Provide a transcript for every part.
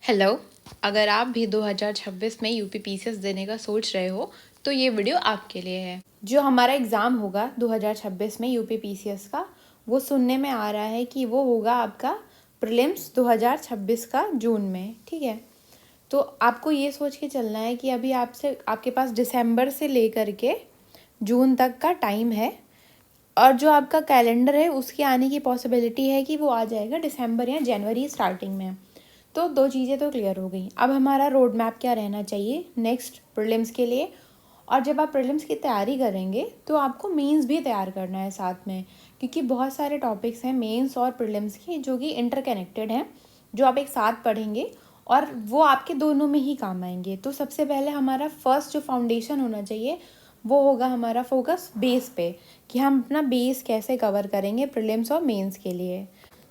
Hello. अगर आप भी 2026 में यूपी पीसीएस देने का सोच रहे हो तो ये वीडियो आपके लिए है। जो हमारा एग्ज़ाम होगा 2026 में यूपी पीसीएस का, वो सुनने में आ रहा है कि वो होगा आपका प्रीलिम्स 2026 का जून में। ठीक है, तो आपको ये सोच के चलना है कि अभी आपके पास दिसंबर से लेकर के जून तक का टाइम है, और जो आपका कैलेंडर है उसके आने की पॉसिबिलिटी है कि वो आ जाएगा दिसंबर या जनवरी स्टार्टिंग में। तो दो चीज़ें तो क्लियर हो गई। अब हमारा रोड मैप क्या रहना चाहिए नेक्स्ट प्रीलिम्स के लिए। और जब आप प्रीलिम्स की तैयारी करेंगे तो आपको मेंस भी तैयार करना है साथ में, क्योंकि बहुत सारे टॉपिक्स हैं मेंस और प्रीलिम्स के जो कि इंटरकनेक्टेड हैं, जो आप एक साथ पढ़ेंगे और वो आपके दोनों में ही काम आएंगे। तो सबसे पहले हमारा फर्स्ट जो फाउंडेशन होना चाहिए वो होगा हमारा फोकस बेस पे, कि हम अपना बेस कैसे कवर करेंगे प्रीलिम्स और मेंस के लिए।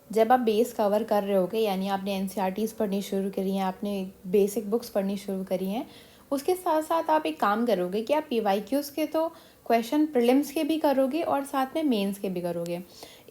जब आप बेस कवर कर रहे होगे, यानी आपने एनसीईआरटीज़ पढ़नी शुरू करी हैं, आपने बेसिक बुक्स पढ़नी शुरू करी हैं, उसके साथ साथ आप एक काम करोगे कि आप पीवाईक्यूज़ के तो क्वेश्चन प्रीलिम्स के भी करोगे और साथ में मेंस के भी करोगे।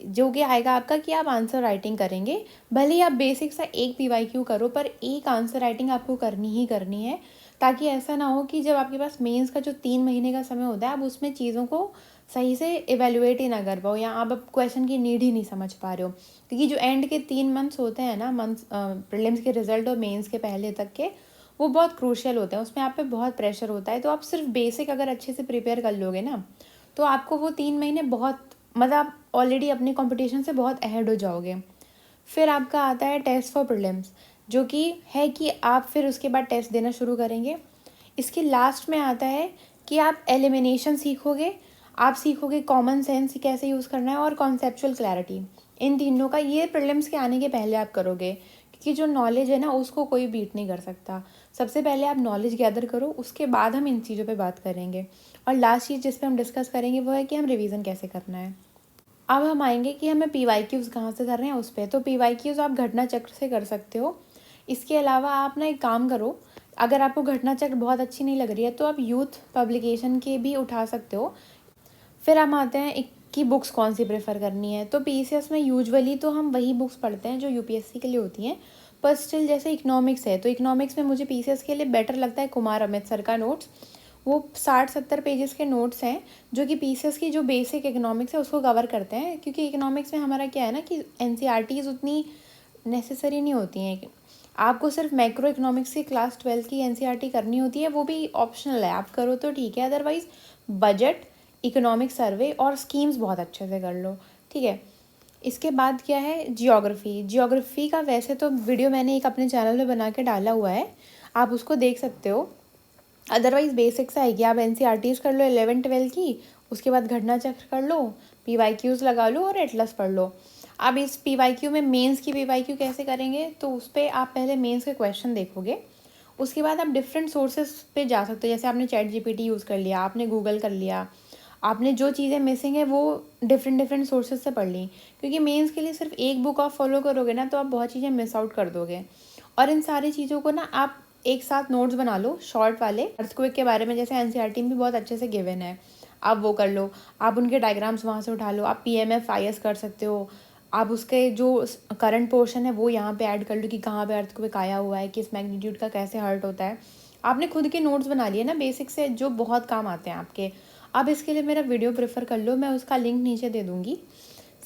जो कि आएगा आपका कि आप आंसर राइटिंग करेंगे। भले ही आप बेसिक सा एक पीवाईक्यू करो, पर एक आंसर राइटिंग आपको करनी ही करनी है, ताकि ऐसा ना हो कि जब आपके पास मेंस का जो 3 महीने का समय होता है आप उसमें चीज़ों को सही से इवेल्युएट ही ना कर पाओ, या आप अब क्वेश्चन की नीड ही नहीं समझ पा रहे हो। क्योंकि जो एंड के 3 मंथ्स होते हैं ना, मंथ्स प्रीलिम्स के रिजल्ट और मेंस के पहले तक के, वो बहुत क्रूशियल होते हैं, उसमें आप पे बहुत प्रेशर होता है। तो आप सिर्फ बेसिक अगर अच्छे से प्रिपेयर कर लोगे ना, तो आपको वो 3 महीने बहुत, मतलब आप ऑलरेडी अपने कंपटीशन से बहुत अहेड हो जाओगे। फिर आपका आता है टेस्ट फॉर प्रीलिम्स, जो कि है कि आप फिर उसके बाद टेस्ट देना शुरू करेंगे। इसके लास्ट में आता है कि आप एलिमिनेशन सीखोगे, आप सीखोगे कॉमन सेंस कैसे यूज़ करना है और कॉन्सेप्चुअल क्लैरिटी। इन तीनों का ये प्रीलिम्स के आने के पहले आप करोगे, क्योंकि जो नॉलेज है ना उसको कोई बीट नहीं कर सकता। सबसे पहले आप नॉलेज गैदर करो, उसके बाद हम इन चीज़ों पे बात करेंगे। और लास्ट चीज़ जिस पे हम डिस्कस करेंगे वो है कि हम रिवीजन कैसे करना है। अब हम आएंगे कि हमें पीवाईक्यूज़ कहाँ से कर रहे हैं उस पर। तो पीवाईक्यूज़ आप घटना चक्र से कर सकते हो। इसके अलावा आप ना एक काम करो, अगर आपको घटना चक्र बहुत अच्छी नहीं लग रही है तो आप यूथ पब्लिकेशन के भी उठा सकते हो। फिर हम आते हैं कि बुक्स कौन सी प्रेफर करनी है। तो पीसीएस में यूजुअली तो हम वही बुक्स पढ़ते हैं जो यूपीएससी के लिए होती हैं, पर स्टिल जैसे इकोनॉमिक्स है, तो इकोनॉमिक्स में मुझे पीसीएस के लिए बेटर लगता है कुमार अमित सर का नोट्स। वो 60-70 पेजेस के नोट्स हैं जो कि पीसीएस की जो बेसिक इकोनॉमिक्स है उसको कवर करते हैं। क्योंकि इकोनॉमिक्स में हमारा क्या है ना कि एनसीईआरटीज़ उतनी नेसेसरी नहीं होती हैं। आपको सिर्फ मैक्रो इकोनॉमिक्स की क्लास 12 की एनसीईआरटी करनी होती है, वो भी ऑप्शनल है, आप करो तो ठीक है। अदरवाइज बजट, इकोनॉमिक सर्वे और स्कीम्स बहुत अच्छे से कर लो। ठीक है, इसके बाद क्या है, जियोग्राफी का वैसे तो वीडियो मैंने एक अपने चैनल में बना के डाला हुआ है, आप उसको देख सकते हो। अदरवाइज बेसिक्स आएगी, आप एनसीईआरटीज़ कर लो 11-12 की, उसके बाद घटना चक्र कर लो, पीवाईक्यूज़ लगा लो और एटलस पढ़ लो। अब इस पीवाईक्यू में मेंस की पीवाईक्यू कैसे करेंगे, तो उस पर आप पहले मेंस के क्वेश्चन देखोगे, उसके बाद आप डिफरेंट सोर्सेज पे जा सकते हो। जैसे आपने चैट जीपीटी यूज़ कर लिया, आपने गूगल कर लिया, आपने जो चीज़ें मिसिंग है वो डिफरेंट डिफरेंट सोर्सेज से पढ़ ली। क्योंकि मेंस के लिए सिर्फ एक बुक आप फॉलो करोगे ना तो आप बहुत चीज़ें मिस आउट कर दोगे। और इन सारी चीज़ों को ना आप एक साथ नोट्स बना लो शॉर्ट वाले, अर्थक्वेक के बारे में जैसे एनसीईआरटी में भी बहुत अच्छे से गिवन है, आप वो कर लो। आप उनके डायग्राम्स वहाँ से उठा लो, आप पीएमएफ आईएस कर सकते हो। आप उसके जो करंट पोर्शन है वो यहाँ पे ऐड कर लो कि कहाँ पे अर्थक्वेक आया हुआ है, किस मैग्नीट्यूड का कैसे हर्ट होता है। आपने खुद के नोट्स बना लिए ना बेसिक से, जो बहुत काम आते हैं आपके। अब इसके लिए मेरा वीडियो प्रेफर कर लो, मैं उसका लिंक नीचे दे दूँगी।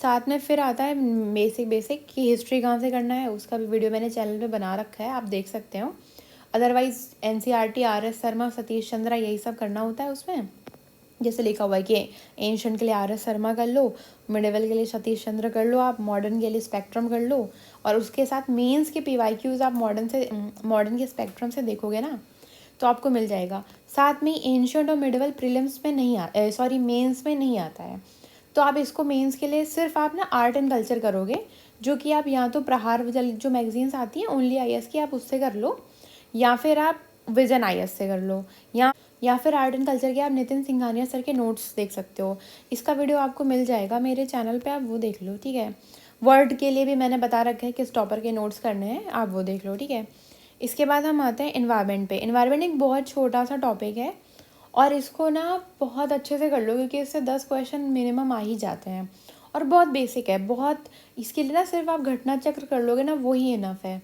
साथ में फिर आता है बेसिक कि हिस्ट्री कहाँ से करना है, उसका भी वीडियो मैंने चैनल पे बना रखा है, आप देख सकते हो। Otherwise NCERT, RS. Sharma, Satish Chandra, यही सब करना होता है उसमें। जैसे लिखा हुआ है कि एंशंट के लिए आर.एस. शर्मा कर लो, मिडिवल के लिए सतीश चंद्र कर लो, आप मॉडर्न के लिए स्पेक्ट्रम कर लो, और उसके साथ मेंस के पीवाईक्यूज़ आप मॉडर्न के स्पेक्ट्रम से देखोगे ना तो आपको मिल जाएगा। साथ में एंशंट और मिडिवल प्रीलिम्स में नहीं मेंस में नहीं आता है। तो आप इसको मेंस के लिए सिर्फ आप ना आर्ट एंड कल्चर करोगे, जो कि आप या तो प्रहार जो मैगजीन्स आती हैं ओनली आईएएस की, आप उससे कर लो, या फिर आप विजन आईएएस से कर लो, या फिर आर्ट एंड कल्चर के आप नितिन सिंघानिया सर के नोट्स देख सकते हो। इसका वीडियो आपको मिल जाएगा मेरे चैनल पे, आप वो देख लो। ठीक है, वर्ड के लिए भी मैंने बता रखा है किस टॉपर के नोट्स करने हैं, आप वो देख लो। ठीक है, इसके बाद हम आते हैं इन्वायरमेंट पे। इन्वायरमेंट एक बहुत छोटा सा टॉपिक है और इसको ना बहुत अच्छे से कर लो, क्योंकि इससे 10 क्वेश्चन मिनिमम आ ही जाते हैं और बहुत बेसिक है बहुत। इसके लिए ना सिर्फ आप घटना चक्र कर लोगे ना, वो ही इनफ है।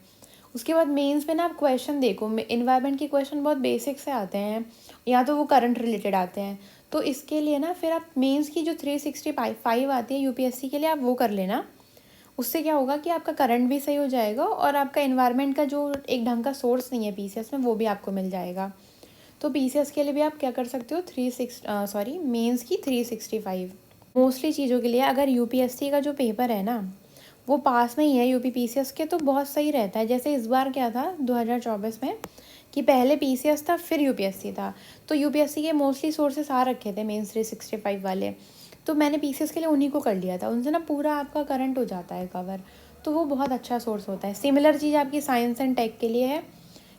उसके बाद मेंस में ना आप क्वेश्चन देखो, इन्वायरमेंट के क्वेश्चन बहुत बेसिक से आते हैं, या तो वो करंट रिलेटेड आते हैं। तो इसके लिए ना फिर आप मेंस की जो 365 आती है यूपीएससी के लिए, आप वो कर लेना। उससे क्या होगा कि आपका करंट भी सही हो जाएगा और आपका इन्वायरमेंट का जो एक ढंग का सोर्स नहीं है पीसीएस में, वो भी आपको मिल जाएगा। तो पीसीएस के लिए भी आप क्या कर सकते हो, मेंस की 365 मोस्टली चीज़ों के लिए। अगर यूपीएससी का जो पेपर है ना वो पास में ही है यूपी पीसीएस के, तो बहुत सही रहता है। जैसे इस बार क्या था 2024 में कि पहले पीसीएस था फिर यूपीएससी था, तो यूपीएससी के मोस्टली सोर्सेस आ रखे थे मेंस 365 वाले, तो मैंने पीसीएस के लिए उन्हीं को कर लिया था। उनसे ना पूरा आपका करंट हो जाता है कवर, तो वो बहुत अच्छा सोर्स होता है। सिमिलर चीज़ आपकी साइंस एंड टेक के लिए है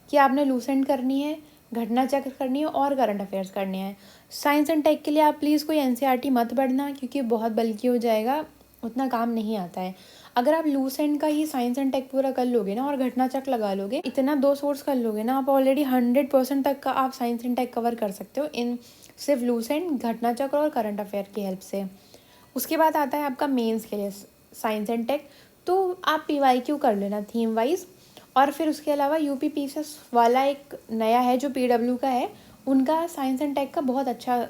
कि आपने लूसेंट करनी है, घटना चक्र करनी है और करंट अफेयर्स करने हैं। साइंस एंड टेक के लिए आप प्लीज़ कोई एनसीईआरटी मत पढ़ना, क्योंकि बहुत बल्कि हो जाएगा, उतना काम नहीं आता है। अगर आप लूसेंट का ही साइंस एंड टेक पूरा कर लोगे ना और घटना चक्र लगा लोगे, इतना 2 सोर्स कर लोगे ना, आप ऑलरेडी 100% तक का आप साइंस एंड टेक कवर कर सकते हो इन सिर्फ लूसेंट, घटना चक्र और करंट अफेयर की हेल्प से। उसके बाद आता है आपका मेंस के लिए साइंस एंड टेक, तो आप पीवाईक्यू कर लेना थीम वाइज। और फिर उसके अलावा यूपी पीसीएस वाला एक नया है जो पीडब्ल्यू का है, उनका साइंस एंड टेक का बहुत अच्छा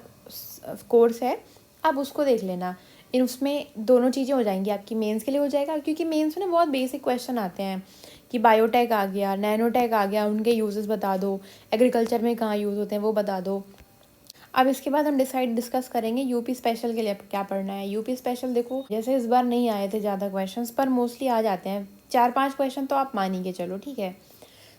कोर्स है, आप उसको देख लेना। इन उसमें दोनों चीज़ें हो जाएंगी, आपकी मेंस के लिए हो जाएगा, क्योंकि मेंस में ना बहुत बेसिक क्वेश्चन आते हैं कि बायोटेक आ गया, नैनोटेक आ गया, उनके यूजेस बता दो, एग्रीकल्चर में कहाँ यूज़ होते हैं वो बता दो। अब इसके बाद हम डिस्कस करेंगे यूपी स्पेशल के लिए क्या पढ़ना है। यूपी स्पेशल देखो, जैसे इस बार नहीं आए थे ज़्यादा क्वेश्चंस, पर मोस्टली आ जाते हैं 4-5 क्वेश्चन तो आप मानेंगे, चलो ठीक है।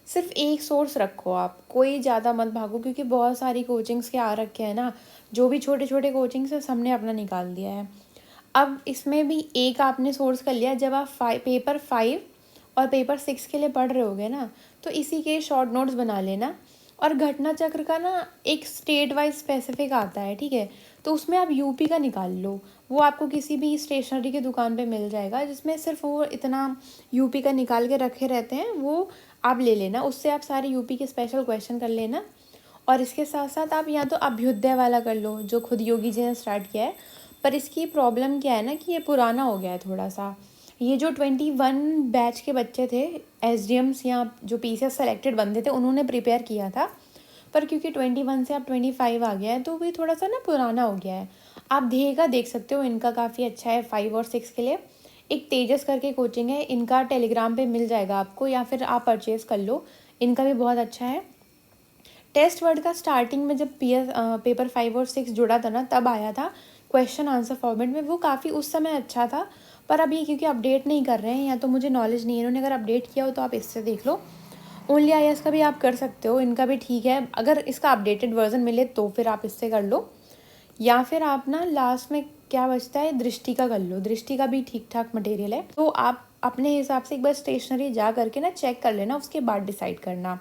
सिर्फ एक सोर्स रखो, आप कोई ज़्यादा मत भागो, क्योंकि बहुत सारी कोचिंग्स के आ रखे हैं ना, जो भी छोटे छोटे कोचिंग्स है सबने अपना निकाल दिया है। अब इसमें भी एक आपने सोर्स कर लिया, जब आप पेपर 5 और पेपर 6 के लिए पढ़ रहे होगे ना, तो इसी के शॉर्ट नोट्स बना लेना। और घटना चक्र का ना एक स्टेट वाइज स्पेसिफिक आता है, ठीक है, तो उसमें आप यूपी का निकाल लो। वो आपको किसी भी स्टेशनरी की दुकान पे मिल जाएगा, जिसमें सिर्फ वो इतना यूपी का निकाल के रखे रहते हैं, वो आप ले लेना। उससे आप सारे यूपी के स्पेशल क्वेश्चन कर लेना। और इसके साथ साथ आप या तो अभ्युदय वाला कर लो, जो खुद योगी जी ने स्टार्ट किया है, पर इसकी प्रॉब्लम क्या है ना कि ये पुराना हो गया है थोड़ा सा। ये जो 21 बैच के बच्चे थे, एसडीएम्स या जो पीसीएस सेलेक्टेड बंदे थे, उन्होंने प्रिपेयर किया था, पर क्योंकि 21 से अब 25 आ गया है, तो भी थोड़ा सा ना पुराना हो गया है। आप ध्येय का देख सकते हो, इनका काफ़ी अच्छा है 5 और 6 के लिए। एक तेजस करके कोचिंग है, इनका टेलीग्राम पे मिल जाएगा आपको, या फिर आप परचेज़ कर लो, इनका भी बहुत अच्छा है। टेस्ट वर्ड का स्टार्टिंग में जब पेपर 5 और 6 जुड़ा था ना, तब आया था क्वेश्चन आंसर फॉर्मेट में, वो काफ़ी उस समय अच्छा था। पर अभी क्योंकि अपडेट नहीं कर रहे हैं, या तो मुझे नॉलेज नहीं है, इन्होंने अगर अपडेट किया हो तो आप इससे देख लो। ओनली आईएएस का भी आप कर सकते हो, इनका भी ठीक है। अगर इसका अपडेटेड वर्जन मिले तो फिर आप इससे कर लो, या फिर आप ना लास्ट में क्या बचता है, दृष्टि का कर लो। दृष्टि का भी ठीक ठाक मटेरियल है, तो आप अपने हिसाब से एक बार स्टेशनरी जा करके ना चेक कर लेना, उसके बाद डिसाइड करना।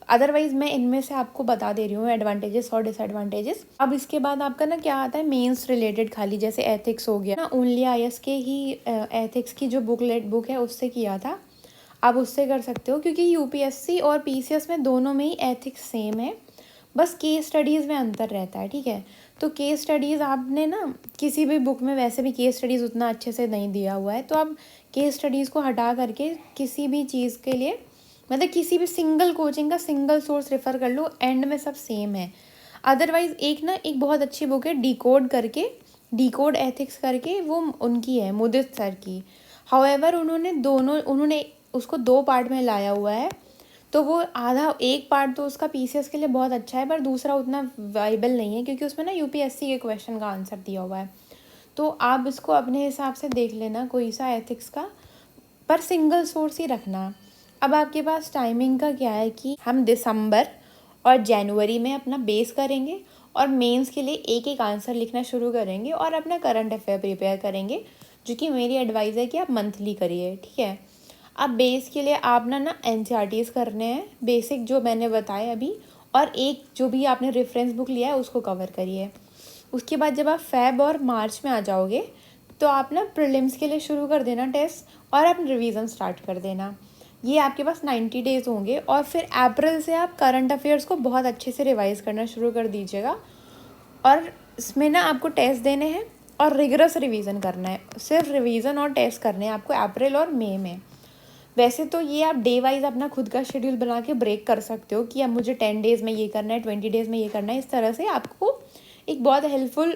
अदरवाइज मैं इनमें से आपको बता दे रही हूँ एडवांटेजेस और डिसएडवांटेजेस। अब इसके बाद आपका ना क्या आता है, मेंस रिलेटेड खाली, जैसे एथिक्स हो गया ना, ओनली आईएएस के ही एथिक्स की जो बुक है उससे किया था, आप उससे कर सकते हो। क्योंकि यूपीएससी और पीसीएस में दोनों में ही एथिक्स सेम है, बस केस स्टडीज़ में अंतर रहता है, ठीक है। तो केस स्टडीज़ आपने ना किसी भी बुक में, वैसे भी केस स्टडीज़ उतना अच्छे से नहीं दिया हुआ है, तो आप केस स्टडीज़ को हटा करके किसी भी चीज़ के लिए, मतलब किसी भी सिंगल कोचिंग का सिंगल सोर्स रेफ़र कर लो, एंड में सब सेम है। अदरवाइज़ एक बहुत अच्छी बुक है डिकोड एथिक्स करके, वो उनकी है, मुदित सर की। हाउएवर उन्होंने उसको 2 पार्ट में लाया हुआ है, तो वो आधा एक पार्ट तो उसका पीसीएस के लिए बहुत अच्छा है, पर दूसरा उतना वाइबल नहीं है, क्योंकि उसमें ना यूपीएससी के क्वेश्चन का आंसर दिया हुआ है। तो आप इसको अपने हिसाब से देख लेना कोई सा एथिक्स का, पर सिंगल सोर्स ही रखना। अब आपके पास टाइमिंग का क्या है कि हम दिसंबर और जनवरी में अपना बेस करेंगे, और मेंस के लिए एक एक आंसर लिखना शुरू करेंगे, और अपना करंट अफेयर प्रिपेयर करेंगे, जो कि मेरी एडवाइस है कि आप मंथली करिए, ठीक है। अब बेस के लिए आप ना एनसीईआरटीज़ करने हैं, बेसिक जो मैंने बताया अभी, और एक जो भी आपने रेफरेंस बुक लिया है उसको कवर करिए। उसके बाद जब आप फेब और मार्च में आ जाओगे, तो आप ना प्रीलिम्स के लिए शुरू कर देना टेस्ट, और आप रिवीजन स्टार्ट कर देना। ये आपके पास 90 डेज़ होंगे, और फिर अप्रैल से आप करंट अफेयर्स को बहुत अच्छे से रिवाइज़ करना शुरू कर दीजिएगा। और इसमें ना आपको टेस्ट देने हैं और रिगरस रिवीजन करना है, सिर्फ रिवीजन और टेस्ट करने हैं आपको अप्रैल और मई में। वैसे तो ये आप डे वाइज अपना खुद का शेड्यूल बना के ब्रेक कर सकते हो कि अब मुझे 10 डेज़ में ये करना है, 20 डेज़ में ये करना है। इस तरह से आपको एक बहुत हेल्पफुल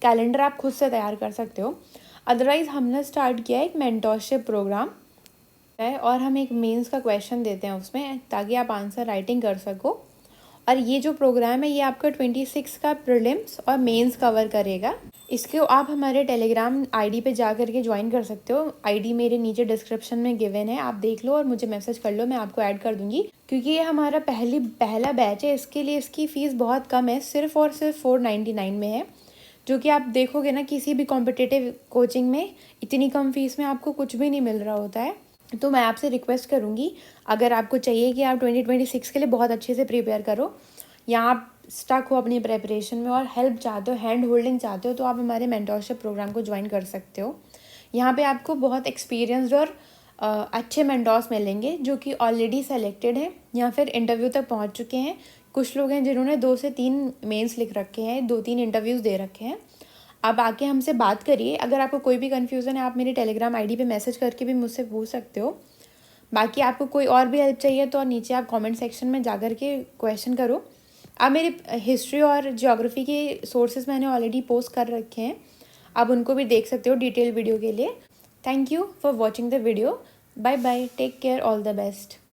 कैलेंडर आप खुद से तैयार कर सकते हो। अदरवाइज़ हमने स्टार्ट किया है एक मेंटोरशिप प्रोग्राम है और हम एक मेंस का क्वेश्चन देते हैं उसमें, ताकि आप आंसर राइटिंग कर सको। और ये जो प्रोग्राम है ये आपका 26 का प्रीलिम्स और मेंस कवर करेगा। इसको आप हमारे टेलीग्राम आईडी पे जा कर के ज्वाइन कर सकते हो। आईडी मेरे नीचे डिस्क्रिप्शन में गिवन है, आप देख लो और मुझे मैसेज कर लो, मैं आपको ऐड कर दूंगी। क्योंकि ये हमारा पहला बैच है, इसके लिए इसकी फ़ीस बहुत कम है, सिर्फ और सिर्फ 499 में है। जो कि आप देखोगे ना किसी भी कॉम्पिटिटिव कोचिंग में इतनी कम फीस में आपको कुछ भी नहीं मिल रहा होता है। तो मैं आपसे रिक्वेस्ट करूँगी, अगर आपको चाहिए कि आप 2026 के लिए बहुत अच्छे से प्रिपेयर करो, या आप स्टक हो अपनी प्रेपरेशन में और हेल्प चाहते हो, हैंड होल्डिंग चाहते हो, तो आप हमारे मेंटोरशिप प्रोग्राम को ज्वाइन कर सकते हो। यहाँ पे आपको बहुत एक्सपीरियंस्ड और अच्छे मेंटोर्स मिलेंगे जो कि ऑलरेडी सेलेक्टेड हैं या फिर इंटरव्यू तक पहुँच चुके हैं। कुछ लोग हैं जिन्होंने 2 से 3 मेंस लिख रखे हैं, 2-3 इंटरव्यूज़ दे रखे हैं। आप आके हमसे बात करिए। अगर आपको कोई भी कन्फ्यूज़न है, आप मेरी टेलीग्राम आईडी पे मैसेज करके भी मुझसे पूछ सकते हो। बाकी आपको कोई और भी हेल्प चाहिए तो नीचे आप कमेंट सेक्शन में जा कर के क्वेश्चन करो। आप मेरी हिस्ट्री और ज्योग्राफी के सोर्सेज मैंने ऑलरेडी पोस्ट कर रखे हैं, आप उनको भी देख सकते हो डिटेल वीडियो के लिए। Thank you for watching the video. Bye bye, take care, all the best.